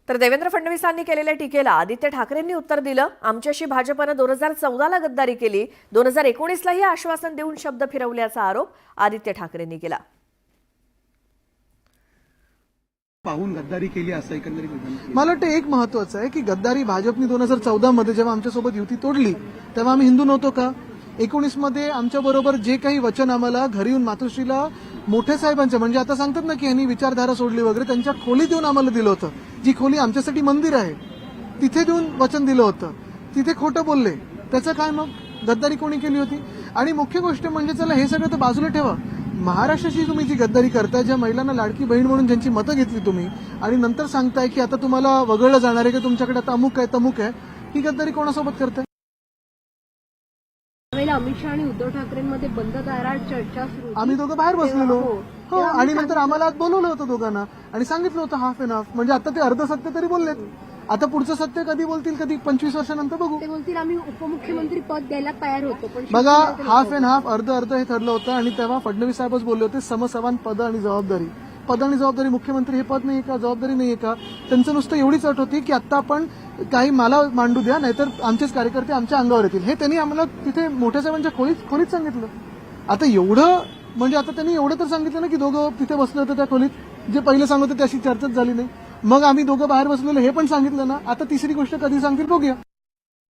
तर देवेंद्र फडणवीसांनी केलेल्या टीकेला आदित्य ठाकरेंनी उत्तर दिलं। आमच्याशी भाजपनं 2014ला गद्दारी केली, 2019लाही आश्वासन देऊन शब्द फिरवल्याचा आरोप आदित्य ठाकरेंनी केला। पाहून गद्दारी केली असं एकंदरीत मला वाटतं एक महत्वाचं आहे की गद्दारी भाजपने 2014 मध्ये जेव्हा आमच्यासोबत युती तोडली तेव्हा आम्ही हिंदू नव्हतो का? 19 मध्ये आमच्याबरोबर जे काही वचन आम्हाला घरी येऊन मातोश्रीला मोठे साहेबांच्या म्हणजे आता सांगतात ना की यांनी विचारधारा सोडली वगैरे त्यांच्या खोलीत येऊन आम्हाला दिलं होतं, जी खोली आमच्यासाठी मंदिर आहे तिथे देऊन वचन दिलं होतं, तिथे खोटं बोलले, त्याचं काय मग? गद्दारी कोणी केली होती? आणि मुख्य गोष्ट म्हणजे चला हे सगळं तर बाजूला ठेवा, महाराष्ट्राची तुम्ही जी गद्दारी करताय, ज्या महिलांना लाडकी बहीण म्हणून ज्यांची मतं घेतली तुम्ही आणि नंतर सांगताय की आता तुम्हाला वगळलं जाणार आहे की तुमच्याकडे आता अमुक आहे तमुक आहे, ही गद्दारी कोणासोबत करताय? अमित शहा आणि उद्धव ठाकरेंमध्ये बंद दारात चर्चा सुरू, आम्ही दोघं बाहेर बसलेलो हो, आणि नंतर आम्हाला आज बोलवलं होतं दोघांना आणि सांगितलं होतं हाफ अँड हाफ, म्हणजे आता ते अर्ध सत्य तरी बोललेत, आता पुढचं सत्य कधी बोलतील, कधी 25 वर्षानंतर बघू। ते बोलतील आम्ही उपमुख्यमंत्री पद द्यायला तयार होतो, पण बघा हाफ अँड हाफ अर्ध अर्ध हे ठरलं होतं आणि तेव्हा फडणवीस साहेबच बोलले होते समसमान पद आणि जबाबदारी। पद आणि जबाबदारी, मुख्यमंत्री हे पद नाहीये का, जबाबदारी नाहीये का? त्यांचं नुसतं एवढीच अट होती की आता आपण काही मला मांडू द्या, नाहीतर आमचेच कार्यकर्ते आमच्या अंगावर येतील, हे त्यांनी आम्हाला तिथे मोठ्या साहेबांच्या खोलीत सांगितलं। आता एवढं म्हणजे आता त्यांनी एवढं तर सांगितलं ना की दोघं तिथे बसले होते त्या खोलीत, जे पहिले सांगत होते त्याशी चर्चाच झाली नाही, मग आम्ही दोघं बाहेर बसलेलो हे पण सांगितलं ना, आता तिसरी गोष्ट कधी सांगतील बघूया।